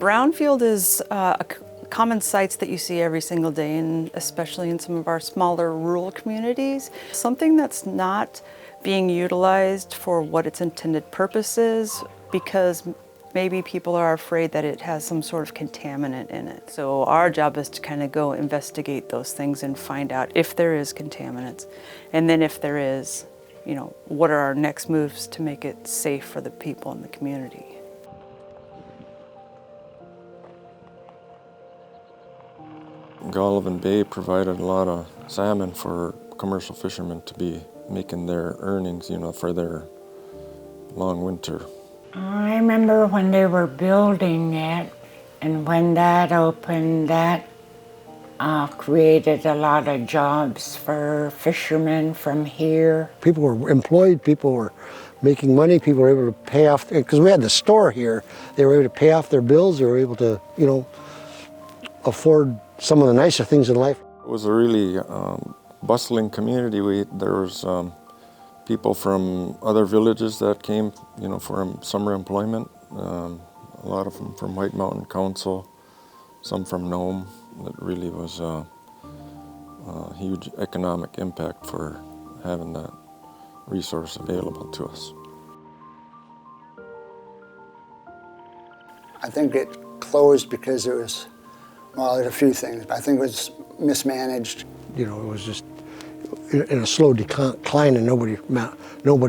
Brownfield is common sites that you see every single day, and especially in some of our smaller rural communities. Something that's not being utilized for what its intended purpose is because maybe people are afraid that it has some sort of contaminant in it. So our job is to kind of go investigate those things and find out if there is contaminants. And then if there is, what are our next moves to make it safe for the people in the community? Golovin Bay provided a lot of salmon for commercial fishermen to be making their earnings, for their long winter. I remember when they were building it, and when that opened, that created a lot of jobs for fishermen from here. People were employed, people were making money, people were able to pay off, because we had the store here, they were able to pay off their bills, they were able to, afford some of the nicer things in life. It was a really bustling community. There was people from other villages that came, for summer employment. A lot of them from White Mountain Council, some from Nome. It really was a huge economic impact for having that resource available to us. I think it closed because it was, there's a few things. I think it was mismanaged. It was just in a slow decline, and nobody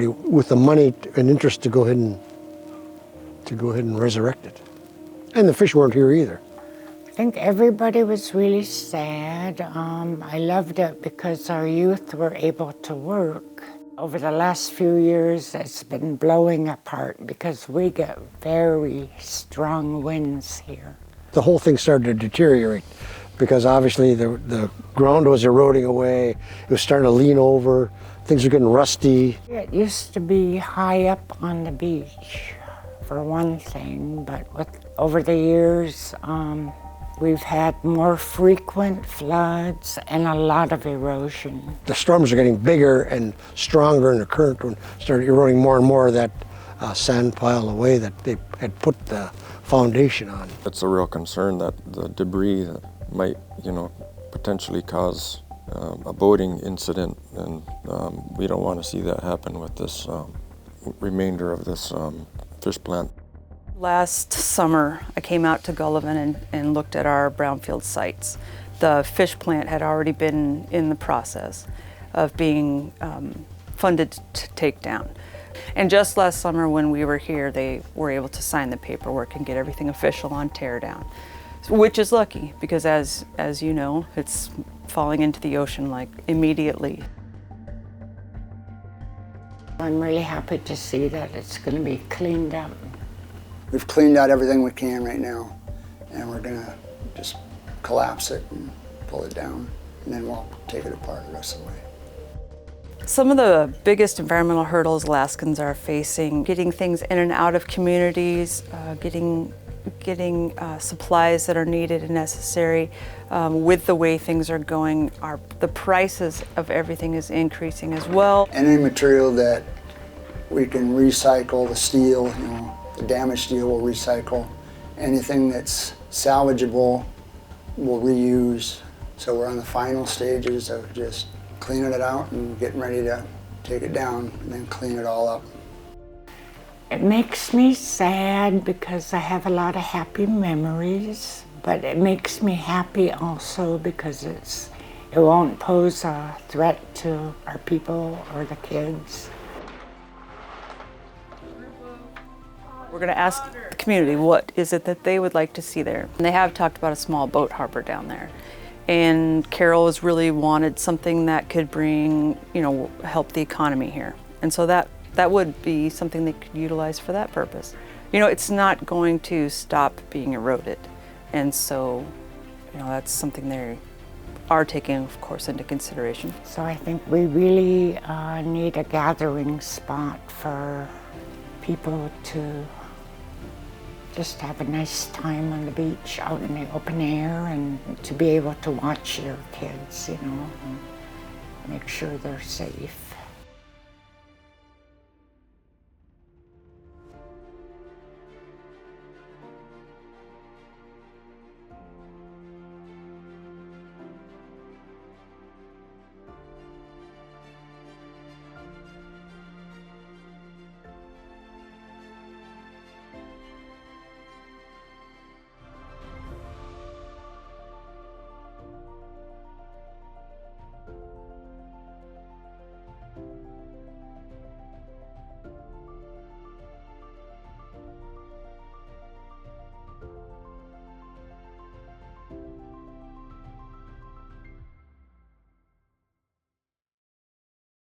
with the money and interest to go ahead and resurrect it. And the fish weren't here either. I think everybody was really sad. I loved it because our youth were able to work. Over the last few years, it's been blowing apart because we get very strong winds here. The whole thing started to deteriorate because obviously the ground was eroding away, it was starting to lean over, things were getting rusty. It used to be high up on the beach, for one thing, but over the years, we've had more frequent floods and a lot of erosion. The storms are getting bigger and stronger, and the current started eroding more and more of that sand pile away that they had put the foundation on. It's a real concern that the debris that might, potentially cause a boating incident, and we don't want to see that happen with this remainder of this fish plant. Last summer, I came out to Golovin and looked at our brownfield sites. The fish plant had already been in the process of being funded to take down. And just last summer when we were here, they were able to sign the paperwork and get everything official on tear down, which is lucky because as you know, it's falling into the ocean like immediately. I'm really happy to see that it's going to be cleaned up. We've cleaned out everything we can right now, and we're gonna just collapse it and pull it down, and then we'll take it apart the rest of the way. Some of the biggest environmental hurdles Alaskans are facing, getting things in and out of communities, getting supplies that are needed and necessary. With the way things are going, the prices of everything is increasing as well. Any material that we can recycle, the steel, the damaged steel we'll recycle. Anything that's salvageable we'll reuse. So we're on the final stages of just cleaning it out and getting ready to take it down and then clean it all up. It makes me sad because I have a lot of happy memories, but it makes me happy also because it won't pose a threat to our people or the kids. We're going to ask the community what is it that they would like to see there. And they have talked about a small boat harbor down there. And Carol has really wanted something that could bring, help the economy here. And so that would be something they could utilize for that purpose. It's not going to stop being eroded. And so, that's something they are taking, of course, into consideration. So I think we really need a gathering spot for people to just have a nice time on the beach out in the open air and to be able to watch their kids, and make sure they're safe.